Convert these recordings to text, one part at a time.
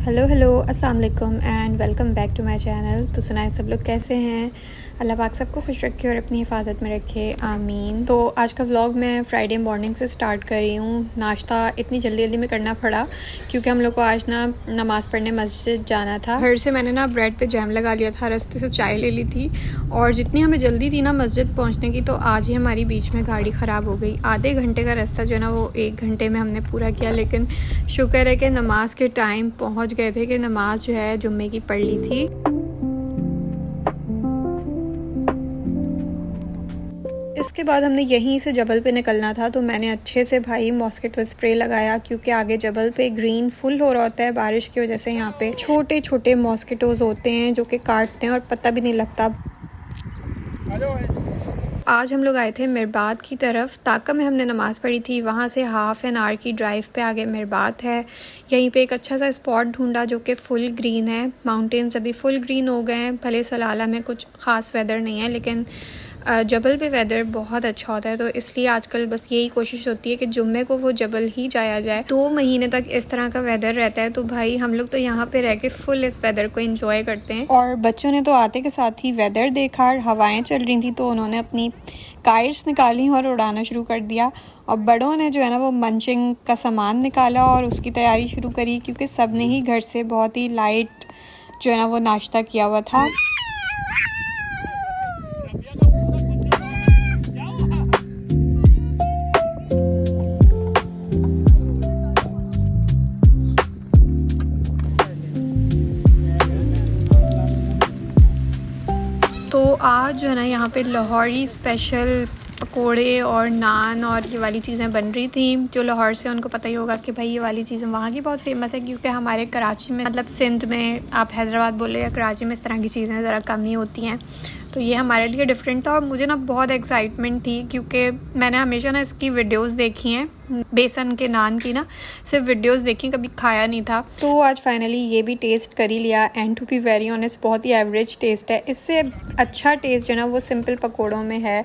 Hello अस्सलाम वालेकुम and welcome back to my channel. तो सुनाएं सब लोग कैसे हैं। अल्लाह पाक सबको खुश रखे और अपनी हिफाजत में रखे, आमीन। तो आज का व्लॉग मैं फ्राइडे मॉर्निंग से स्टार्ट कर रही हूँ। नाश्ता इतनी जल्दी जल्दी में करना पड़ा क्योंकि हम लोग को आज ना नमाज़ पढ़ने मस्जिद जाना था। घर से मैंने ना ब्रेड पे जैम लगा लिया था, रास्ते से चाय ले ली थी और जितनी हमें जल्दी थी ना मस्जिद पहुँचने की, तो आज ही हमारी बीच में गाड़ी ख़राब हो गई। आधे घंटे का रास्ता जो है ना वो 1 घंटे में हमने पूरा किया, लेकिन शुक्र है कि नमाज के टाइम पहुँच गए थे कि नमाज जो है जुम्मे की पढ़ ली थी। इसके बाद हमने यहीं से जबल पे निकलना था, तो मैंने अच्छे से भाई मॉस्किटो स्प्रे लगाया क्योंकि आगे जबल पे ग्रीन फुल हो रहा होता है बारिश की वजह से। यहाँ पे छोटे छोटे मॉस्किटोज़ होते हैं जो कि काटते हैं और पता भी नहीं लगता। आज हम लोग आए थे मिरबात की तरफ। ताका में हमने नमाज़ पढ़ी थी, वहाँ से हाफ़ एन आवर की ड्राइव पे आगे मिरबात है। यहीं पे एक अच्छा सा स्पॉट ढूंढा जो कि फ़ुल ग्रीन है। माउंटेन्स अभी फुल ग्रीन हो गए हैं। भले सलाला में कुछ ख़ास वेदर नहीं है, लेकिन जबल पे वेदर बहुत अच्छा होता है, तो इसलिए आजकल बस यही कोशिश होती है कि जुम्मे को वो जबल ही जाया जाए। 2 महीने तक इस तरह का वेदर रहता है, तो भाई हम लोग तो यहाँ पे रह के फुल इस वेदर को एंजॉय करते हैं। और बच्चों ने तो आते के साथ ही वेदर देखा, हवाएं चल रही थी तो उन्होंने अपनी काइट्स निकाली और उड़ाना शुरू कर दिया। और बड़ों ने जो है ना वो मंचिंग का सामान निकाला और उसकी तैयारी शुरू करी क्योंकि सब ने ही घर से बहुत ही लाइट जो है ना वो नाश्ता किया हुआ था। तो आज जो है ना यहाँ पे लाहौरी स्पेशल पकोड़े और नान और ये वाली चीज़ें बन रही थी। जो लाहौर से उनको पता ही होगा कि भाई ये वाली चीज़ें वहाँ की बहुत फेमस है, क्योंकि हमारे कराची में मतलब सिंध में, आप हैदराबाद बोले या कराची में, इस तरह की चीज़ें ज़रा कम ही होती हैं। तो ये हमारे लिए डिफरेंट था और मुझे ना बहुत एक्साइटमेंट थी क्योंकि मैंने हमेशा ना इसकी वीडियोस देखी हैं, बेसन के नान की ना सिर्फ वीडियोस देखी, कभी खाया नहीं था। तो आज फाइनली ये भी टेस्ट कर ही लिया and to be very honest बहुत ही एवरेज टेस्ट है। इससे अच्छा टेस्ट जो ना वो सिंपल पकौड़ों में है,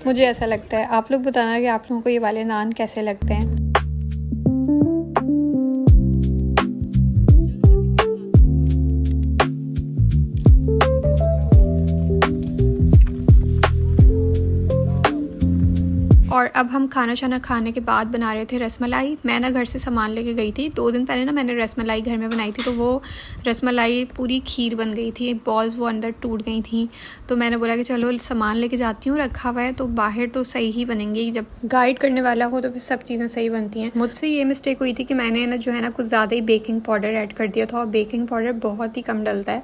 मुझे ऐसा लगता है। आप लोग बताना कि आप लोगों को ये वाले नान कैसे लगते हैं। और अब हम खाना शाना खाने के बाद बना रहे थे रसमलाई। मैं ना घर से सामान लेके गई थी 2 दिन पहले ना, मैंने रसमलाई घर में बनाई थी, तो वो रसमलाई पूरी खीर बन गई थी, बॉल्स वो अंदर टूट गई थी। तो मैंने बोला कि चलो सामान लेके जाती हूँ, रखा हुआ है तो बाहर तो सही ही बनेंगे, जब गाइड करने वाला हो तो फिर सब चीज़ें सही बनती हैं। मुझसे ये मिस्टेक हुई थी कि मैंने ना जो है ना कुछ ज़्यादा ही बेकिंग पाउडर ऐड कर दिया था, और बेकिंग पाउडर बहुत ही कम डलता है।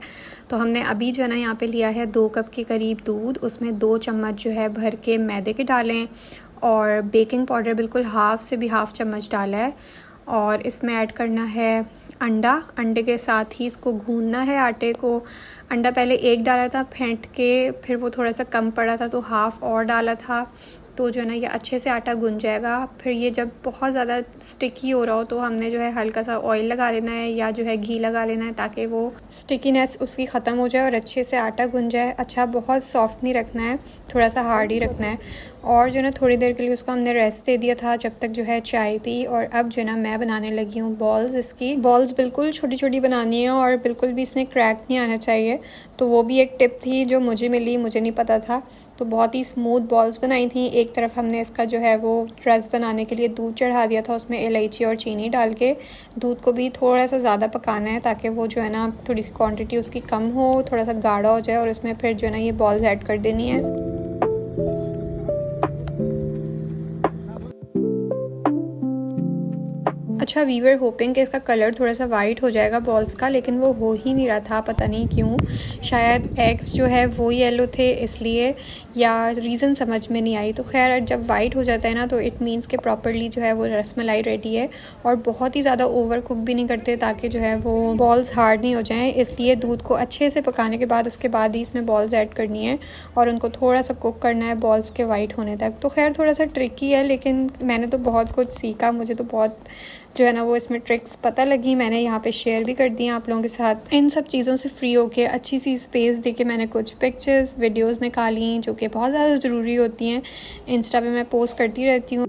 तो हमने अभी जो है ना यहाँ पे लिया है 2 कप के करीब दूध, उसमें 2 चम्मच जो है भर के मैदे के डालें और बेकिंग पाउडर बिल्कुल हाफ़ से भी हाफ़ चम्मच डाला है। और इसमें ऐड करना है अंडे के साथ ही इसको गूंदना है आटे को। अंडा पहले 1 डाला था फेंट के, फिर वो थोड़ा सा कम पड़ा था तो हाफ़ और डाला था, तो जो है ना ये अच्छे से आटा गूंज जाएगा। फिर ये जब बहुत ज़्यादा स्टिकी हो रहा हो तो हमने जो है हल्का सा ऑयल लगा लेना है या जो है घी लगा लेना है, ताकि वो स्टिकीनेस उसकी ख़त्म हो जाए और अच्छे से आटा गूंज जाए। अच्छा, बहुत सॉफ्ट नहीं रखना है, थोड़ा सा हार्ड ही रखना है। और जो है ना थोड़ी देर के लिए उसको हमने रेस्ट दे दिया था जब तक जो है चाय पी। और अब जो है ना मैं बनाने लगी हूँ बॉल्स। इसकी बॉल्स बिल्कुल छोटी छोटी बनानी है और बिल्कुल भी इसमें क्रैक नहीं आना चाहिए। तो वो भी एक टिप थी जो मुझे मिली, मुझे नहीं पता था। तो बहुत ही स्मूथ बॉल्स बनाई थी। एक तरफ हमने इसका जो है वो रस बनाने के लिए दूध चढ़ा दिया था, उसमें इलायची और चीनी डाल के। दूध को भी थोड़ा सा ज़्यादा पकाना है ताकि वो जो है ना थोड़ी सी क्वांटिटी उसकी कम हो, थोड़ा सा गाढ़ा हो जाए, और उसमें फिर जो है ना ये बॉल्स ऐड कर देनी है। अच्छा, वी वर होपिंग कि इसका कलर थोड़ा सा वाइट हो जाएगा बॉल्स का, लेकिन वो हो ही नहीं रहा था, पता नहीं क्यों। शायद एग्स जो है वो येलो थे इसलिए, या रीज़न समझ में नहीं आई। तो खैर जब वाइट हो जाता है ना तो इट मीन्स कि प्रॉपरली जो है वो रसमलाई रेडी है। और बहुत ही ज़्यादा ओवर कुक भी नहीं करते ताकि जो है वो बॉल्स हार्ड नहीं हो जाएं, इसलिए दूध को अच्छे से पकाने के बाद उसके बाद ही इसमें बॉल्स ऐड करनी है और उनको थोड़ा सा कुक करना है बॉल्स के वाइट होने तक। तो खैर थोड़ा सा ट्रिकी है, लेकिन मैंने तो बहुत कुछ सीखा, मुझे तो बहुत जो है ना वो इसमें ट्रिक्स पता लगी, मैंने यहाँ पे शेयर भी कर दी आप लोगों के साथ। इन सब चीज़ों से फ्री होके अच्छी सी स्पेस दे के मैंने कुछ पिक्चर्स वीडियोस निकाली जो कि बहुत ज़्यादा ज़रूरी होती हैं। इंस्टा पे मैं पोस्ट करती रहती हूँ।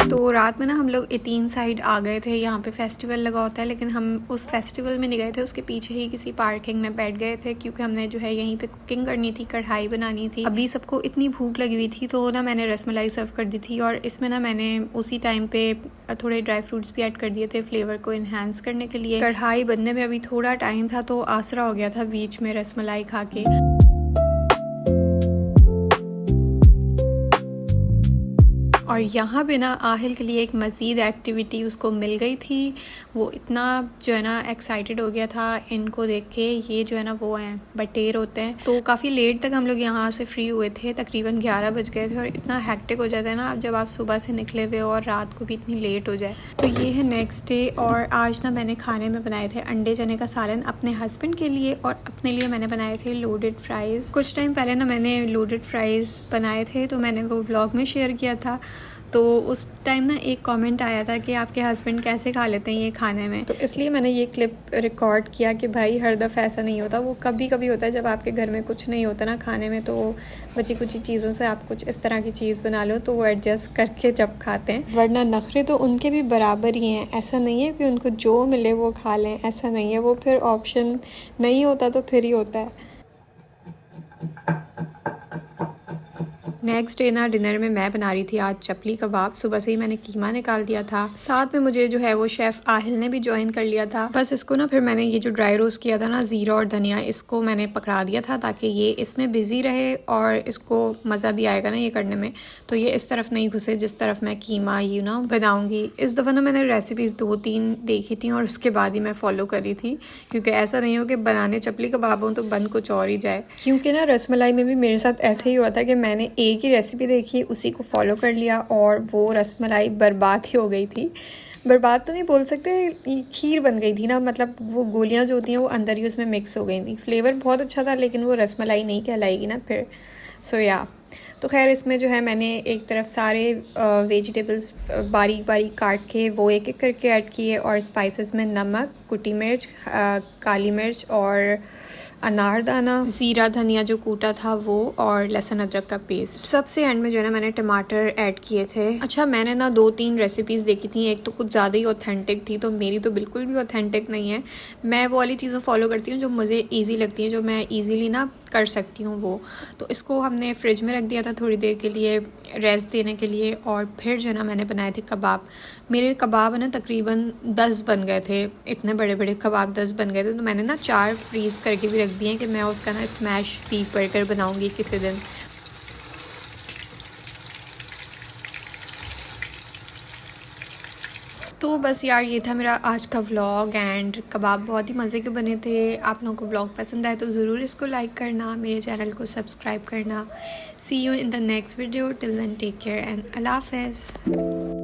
तो रात में ना हम लोग 18 साइड आ गए थे, यहाँ पे फेस्टिवल लगा होता है, लेकिन हम उस फेस्टिवल में नहीं गए थे, उसके पीछे ही किसी पार्किंग में बैठ गए थे क्योंकि हमने जो है यहीं पे कुकिंग करनी थी, कढ़ाई बनानी थी। अभी सबको इतनी भूख लगी हुई थी तो ना मैंने रसमलाई सर्व कर दी थी और इसमें ना मैंने उसी टाइम पे थोड़े ड्राई फ्रूट्स भी ऐड कर दिए थे फ्लेवर को इन्हांस करने के लिए। कढ़ाई बनने में अभी थोड़ा टाइम था तो आसरा हो गया था बीच में रसमलाई खा के। और यहाँ पे ना आहिल के लिए एक मज़ीद एक्टिविटी उसको मिल गई थी। वो इतना जो है ना एक्साइटेड हो गया था इनको देख के। ये जो है ना वो हैं बटेर होते हैं। तो काफ़ी लेट तक हम लोग यहाँ से फ्री हुए थे, तकरीबन 11 बज गए थे। और इतना हैक्टिक हो जाता है ना जब आप सुबह से निकले हुए और रात को भी इतनी लेट हो जाए। तो ये है नेक्स्ट डे। और आज ना मैंने खाने में बनाए थे अंडे चने का सालन अपने हस्बैंड के लिए, और अपने लिए मैंने बनाए थे लोडेड फ्राइज़। कुछ टाइम पहले ना मैंने लोडेड फ्राइज़ बनाए थे तो मैंने वो व्लॉग में शेयर किया था। तो उस टाइम ना एक कमेंट आया था कि आपके हस्बैंड कैसे खा लेते हैं ये खाने में। तो इसलिए मैंने ये क्लिप रिकॉर्ड किया कि भाई हर दफ़ा ऐसा नहीं होता, वो कभी कभी होता है जब आपके घर में कुछ नहीं होता ना खाने में, तो बची कुछ चीज़ों से आप कुछ इस तरह की चीज़ बना लो तो वो एडजस्ट करके जब खाते हैं। वरना नखरे तो उनके भी बराबर ही हैं। ऐसा नहीं है कि उनको जो मिले वो खा लें, ऐसा नहीं है। वो फिर ऑप्शन नहीं होता तो फिर ही होता है। नेक्स्ट डे ना डिनर में मैं बना रही थी आज चपली कबाब। सुबह से ही मैंने कीमा निकाल दिया था। साथ में मुझे जो है वो शेफ़ आहिल ने भी ज्वाइन कर लिया था। बस इसको ना फिर मैंने ये जो ड्राई रोस्ट किया था ना ज़ीरा और धनिया, इसको मैंने पकड़ा दिया था ताकि ये इसमें बिज़ी रहे और इसको मज़ा भी आएगा ना ये करने में। तो ये इस तरफ नहीं घुसे जिस तरफ मैं कीमा बनाऊँगी। इस दफ़ा ना मैंने रेसिपीज़ 2-3 देखी थी और उसके बाद ही मैं फॉलो करी थी, क्योंकि ऐसा नहीं हो कि बनाने चपली कबाब हों तो बन कुछ और ही जाए। क्योंकि ना रसमलाई में भी मेरे साथ ऐसे ही हुआ था कि मैंने एक की रेसिपी देखी, उसी को फॉलो कर लिया और वो रसमलाई बर्बाद ही हो गई थी। बर्बाद तो नहीं बोल सकते, खीर बन गई थी ना, मतलब वो गोलियां जो होती हैं वो अंदर ही उसमें मिक्स हो गई थी। फ्लेवर बहुत अच्छा था लेकिन वो रसमलाई नहीं कहलाएगी ना फिर। सो या तो खैर इसमें जो है मैंने एक तरफ सारे वेजिटेबल्स बारीक बारीक काट के वो एक एक करके ऐड किए, और स्पाइसेस में नमक, कुटी मिर्च, काली मिर्च और अनारदाना, ज़ीरा धनिया जो कूटा था वो, और लहसुन अदरक का पेस्ट। सबसे एंड में जो है ना मैंने टमाटर ऐड किए थे। अच्छा, मैंने ना 2-3 रेसिपीज़ देखी थी, एक तो कुछ ज़्यादा ही ऑथेंटिक थी, तो मेरी तो बिल्कुल भी ऑथेंटिक नहीं है। मैं वो वाली चीज़ें फॉलो करती हूँ जो मुझे ईजी लगती हैं, जो मैं ईजीली ना कर सकती हूँ वो। तो इसको हमने फ्रिज में रख दिया था थोड़ी देर के लिए रेस्ट देने के लिए, और फिर जो है ना मैंने बनाए थे कबाब। मेरे कबाब है ना तकरीबन 10 बन गए थे, इतने बड़े बड़े कबाब 10 बन गए थे। तो मैंने ना 4 फ्रीज़ करके भी रख दिए कि मैं उसका ना स्मैश बीफ बर्गर बनाऊंगी किसी दिन। तो बस यार ये था मेरा आज का व्लॉग, एंड कबाब बहुत ही मज़े के बने थे। आप लोगों को व्लॉग पसंद आए तो ज़रूर इसको लाइक करना, मेरे चैनल को सब्सक्राइब करना। See you in the next video, till then take care and अल्लाह हाफ़िज़।